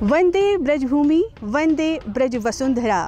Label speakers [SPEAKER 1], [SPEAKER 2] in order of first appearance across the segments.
[SPEAKER 1] वंदे ब्रजभूमि वंदे ब्रज वसुंधरा।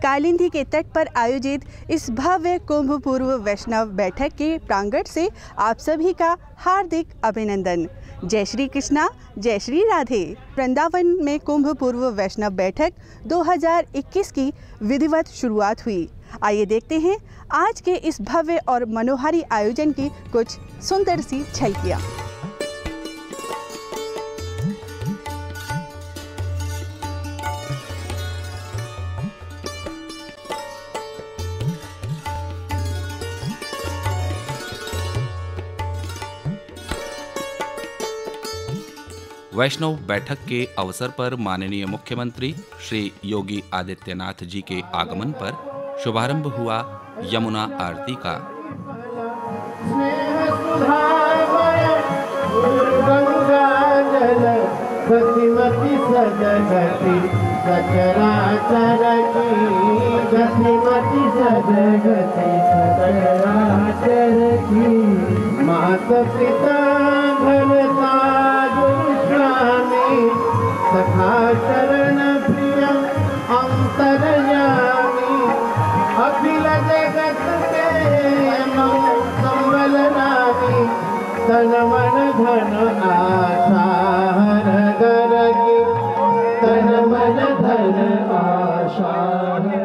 [SPEAKER 1] कालिंदी के तट पर आयोजित इस भव्य कुंभ पूर्व वैष्णव बैठक के प्रांगण से आप सभी का हार्दिक अभिनंदन। जय श्री कृष्णा, जय श्री राधे। वृंदावन में कुंभ पूर्व वैष्णव बैठक 2021 की विधिवत शुरुआत हुई। आइए देखते हैं आज के इस भव्य और मनोहारी आयोजन की कुछ सुंदर सी झलकियां।
[SPEAKER 2] वैष्णव बैठक के अवसर पर माननीय मुख्यमंत्री श्री योगी आदित्यनाथ जी के आगमन पर शुभारंभ हुआ यमुना आरती का।
[SPEAKER 3] माता पिता सखा शरण प्रिय अंतरयामी अखिल जगत के संबल रामी तन मन धन आशा हर गरगी तन मन धन आशा हर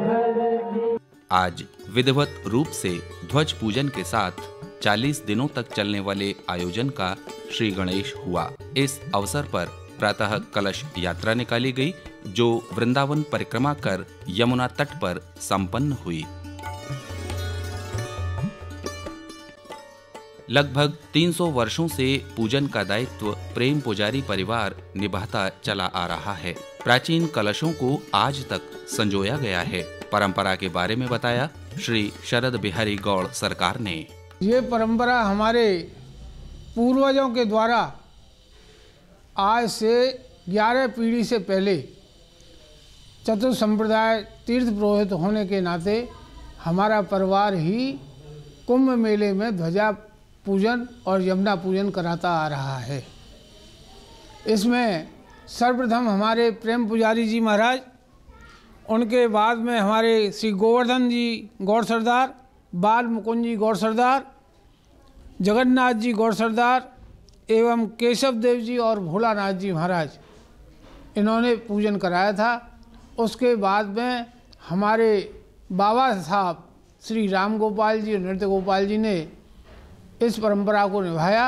[SPEAKER 3] गरगी।
[SPEAKER 2] आज विधिवत रूप से ध्वज पूजन के साथ 40 दिनों तक चलने वाले आयोजन का श्री गणेश हुआ। इस अवसर पर प्रातः कलश यात्रा निकाली गई, जो वृंदावन परिक्रमा कर यमुना तट पर संपन्न हुई। लगभग 300 वर्षों से पूजन का दायित्व प्रेम पुजारी परिवार निभाता चला आ रहा है। प्राचीन कलशों को आज तक संजोया गया है। परंपरा के बारे में बताया श्री शरद बिहारी गौड़ सरकार ने।
[SPEAKER 4] ये परंपरा हमारे पूर्वजों के द्वारा आज से 11 पीढ़ी से पहले चतुर्थ संप्रदाय तीर्थ पुरोहित होने के नाते हमारा परिवार ही कुंभ मेले में ध्वजा पूजन और यमुना पूजन कराता आ रहा है। इसमें सर्वप्रथम हमारे प्रेम पुजारी जी महाराज, उनके बाद में हमारे श्री गोवर्धन जी गौड़ सरदार, बाल मुकुंद जी गौड़ सरदार, जगन्नाथ जी गौड़ सरदार एवं केशव देव जी और भोलानाथ जी महाराज, इन्होंने पूजन कराया था। उसके बाद में हमारे बाबा साहब श्री राम गोपाल जी और नृत्य गोपाल जी ने इस परंपरा को निभाया।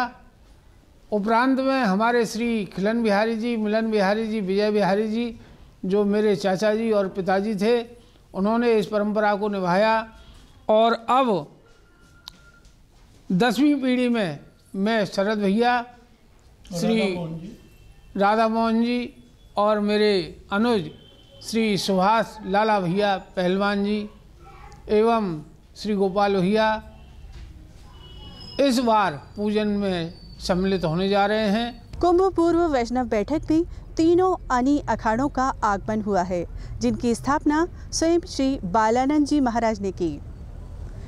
[SPEAKER 4] उपरांत में हमारे श्री खिलन बिहारी जी, मिलन बिहारी जी, विजय बिहारी जी, जो मेरे चाचा जी और पिताजी थे, उन्होंने इस परंपरा को निभाया। और अब 10वीं पीढ़ी में मैं शरद भैया, श्री राधा मोहन जी और मेरे अनुज श्री सुभाष लाला भैया पहलवान जी एवं श्री गोपाल भैया इस बार पूजन में सम्मिलित होने जा रहे हैं।
[SPEAKER 1] कुंभ पूर्व वैष्णव बैठक में तीनों अनी अखाड़ों का आगमन हुआ है, जिनकी स्थापना स्वयं श्री बालानंद जी महाराज ने की।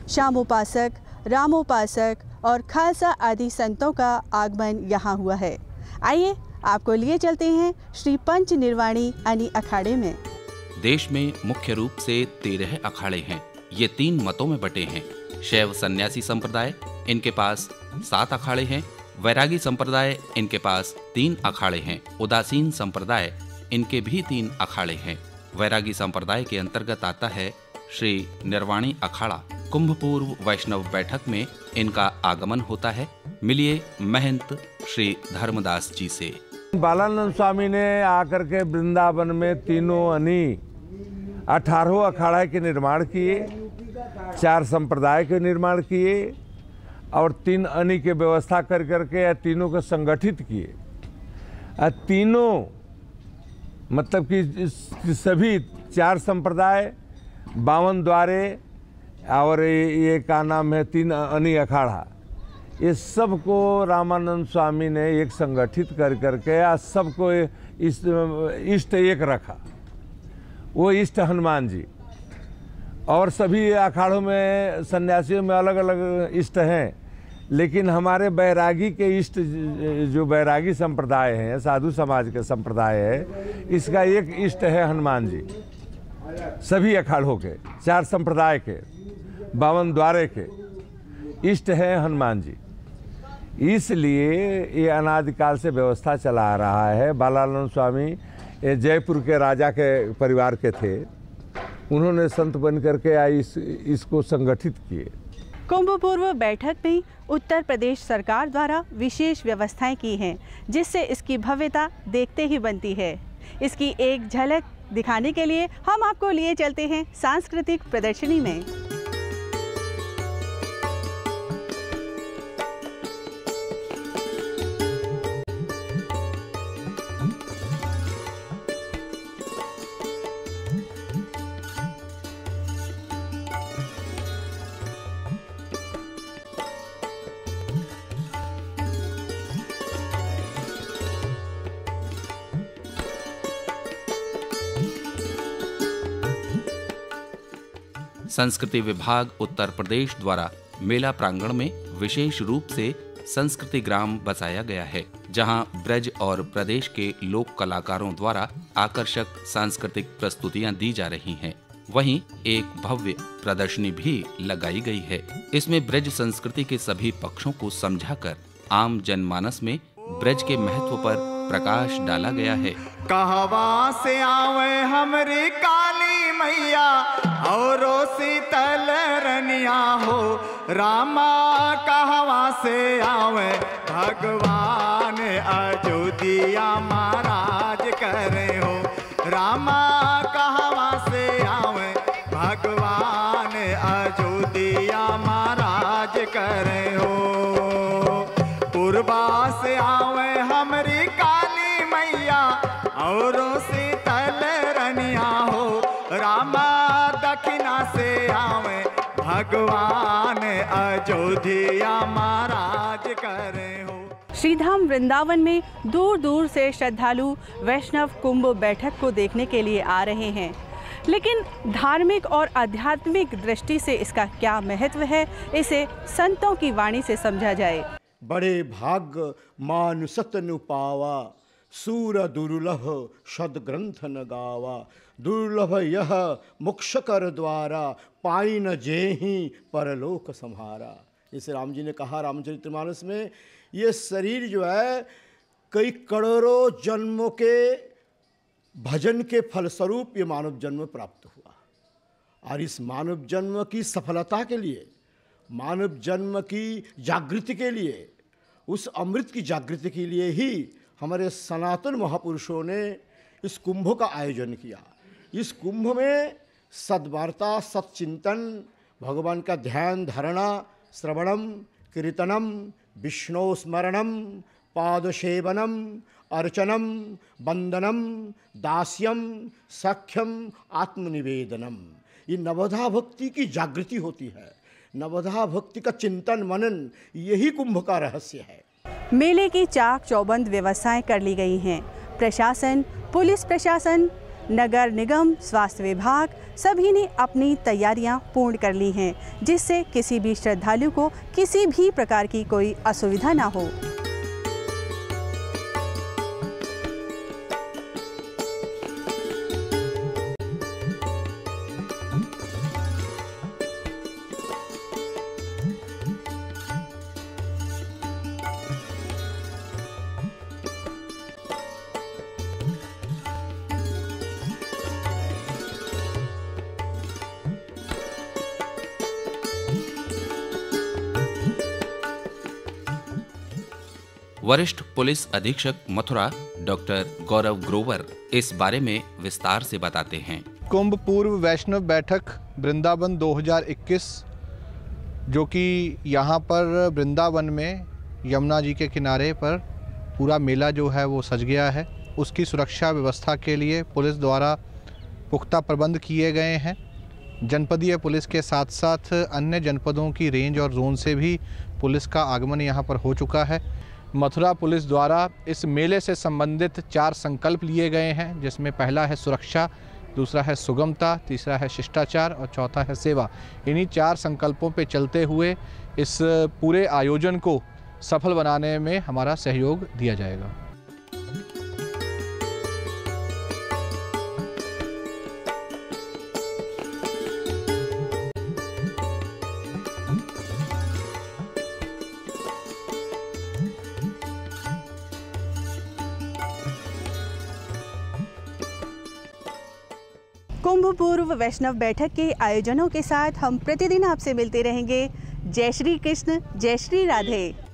[SPEAKER 1] श्यामोपासक, रामोपासक और खालसा आदि संतों का आगमन यहाँ हुआ है। आइए आपको लिए चलते हैं श्री पंच निर्वाणी अनी अखाड़े में।
[SPEAKER 2] देश में मुख्य रूप से 13 अखाड़े हैं। ये 3 मतों में बटे हैं। शैव सन्यासी संप्रदाय, इनके पास 7 अखाड़े हैं। वैरागी संप्रदाय, इनके पास 3 अखाड़े हैं। उदासीन संप्रदाय, इनके भी 3 अखाड़े हैं। वैरागी संप्रदाय के अंतर्गत आता है श्री निर्वाणी अखाड़ा। कुंभ पूर्व वैष्णव बैठक में इनका आगमन होता है। मिलिए महंत श्री धर्मदास जी से।
[SPEAKER 3] बालानंद स्वामी ने आकर के वृंदावन में तीनों अनी 18 अखाड़ा के निर्माण किए, 4 संप्रदाय के निर्माण किए और 3 अनी के व्यवस्था कर करके तीनों को संगठित किए। तीनों मतलब कि सभी 4 संप्रदाय, 52 द्वारे और ये का नाम है 3 अनी अखाड़ा, ये सबको रामानंद स्वामी ने एक संगठित कर करके सबको इष्ट एक रखा। वो इष्ट हनुमान जी और सभी अखाड़ों में सन्यासियों में अलग अलग इष्ट हैं। लेकिन हमारे बैरागी के इष्ट जो बैरागी संप्रदाय हैं, साधु समाज के संप्रदाय है, इसका एक इष्ट है हनुमान जी। सभी अखाड़ों के, 4 संप्रदाय के, 52 द्वारे के इष्ट है हनुमान जी। इसलिए ये अनादिकाल से व्यवस्था चला आ रहा है। बालानंद स्वामी ये जयपुर के राजा के परिवार के थे, उन्होंने संत बन करके इसको संगठित किए।
[SPEAKER 1] कुंभ पूर्व बैठक में उत्तर प्रदेश सरकार द्वारा विशेष व्यवस्थाएं की हैं, जिससे इसकी भव्यता देखते ही बनती है। इसकी एक झलक दिखाने के लिए हम आपको लिए चलते हैं सांस्कृतिक प्रदर्शनी में।
[SPEAKER 2] संस्कृति विभाग उत्तर प्रदेश द्वारा मेला प्रांगण में विशेष रूप से संस्कृति ग्राम बसाया गया है, जहां ब्रज और प्रदेश के लोक कलाकारों द्वारा आकर्षक सांस्कृतिक प्रस्तुतियां दी जा रही हैं। वहीं एक भव्य प्रदर्शनी भी लगाई गई है। इसमें ब्रज संस्कृति के सभी पक्षों को समझाकर आम जनमानस में ब्रज के महत्व पर प्रकाश डाला गया है।
[SPEAKER 5] कहवा से आवे हमरी काली मैया और शीतल रनिया हो, रामा कहवा से आवे भगवान अयोध्या महाराज करे हो, रामा कहवा से आवे भगवान अयोध्या महाराज करे हो। पूर्वा से आवे हमरी काली मैया और शीतल रनिया हो, रामा दक्षिणा से आवे भगवान अयोध्या महाराज करे हो।
[SPEAKER 1] श्रीधाम वृंदावन में दूर दूर से श्रद्धालु वैष्णव कुंभ बैठक को देखने के लिए आ रहे हैं, लेकिन धार्मिक और आध्यात्मिक दृष्टि से इसका क्या महत्व है, इसे संतों की वाणी से समझा जाए।
[SPEAKER 6] बड़े भाग मानुसत नु पावा, सूर दुर्लभ सदग्रंथ न गावा, दुर्लभ यह मोक्ष कर द्वारा, पाई न जेहि परलोक संहारा। जैसे राम जी ने कहा रामचरितमानस में, ये शरीर जो है कई करोड़ों जन्मों के भजन के फलस्वरूप ये मानव जन्म प्राप्त हुआ, और इस मानव जन्म की सफलता के लिए, मानव जन्म की जागृति के लिए, उस अमृत की जागृति के लिए ही हमारे सनातन महापुरुषों ने इस कुंभ का आयोजन किया। इस कुंभ में सद्वार्ता, सच्चिंतन, भगवान का ध्यान धारणा, श्रवणम, कीर्तनम, विष्णु स्मरणम, पादसेवनम, अर्चनम, वंदनम, दास्यम, सख्यम, आत्मनिवेदनम, ये नवधा भक्ति की जागृति होती है। नवधा भक्ति का चिंतन मनन, यही कुंभ का रहस्य है।
[SPEAKER 1] मेले की चाक चौबंद व्यवस्थाएं कर ली गई हैं। प्रशासन, पुलिस प्रशासन, नगर निगम, स्वास्थ्य विभाग सभी ने अपनी तैयारियां पूर्ण कर ली हैं, जिससे किसी भी श्रद्धालु को किसी भी प्रकार की कोई असुविधा ना हो।
[SPEAKER 2] वरिष्ठ पुलिस अधीक्षक मथुरा डॉक्टर गौरव ग्रोवर इस बारे में विस्तार से बताते हैं।
[SPEAKER 7] कुंभ पूर्व वैष्णव बैठक वृंदावन 2021, जो कि यहाँ पर वृंदावन में यमुना जी के किनारे पर पूरा मेला जो है वो सज गया है, उसकी सुरक्षा व्यवस्था के लिए पुलिस द्वारा पुख्ता प्रबंध किए गए हैं। जनपदीय पुलिस के साथ साथ अन्य जनपदों की रेंज और जोन से भी पुलिस का आगमन यहाँ पर हो चुका है। मथुरा पुलिस द्वारा इस मेले से संबंधित 4 संकल्प लिए गए हैं, जिसमें पहला है सुरक्षा, दूसरा है सुगमता, तीसरा है शिष्टाचार और चौथा है सेवा। इन्हीं 4 संकल्पों पे चलते हुए इस पूरे आयोजन को सफल बनाने में हमारा सहयोग दिया जाएगा।
[SPEAKER 1] कुंभ पूर्व वैष्णव बैठक के आयोजनों के साथ हम प्रतिदिन आपसे मिलते रहेंगे। जय श्री कृष्ण, जय श्री राधे।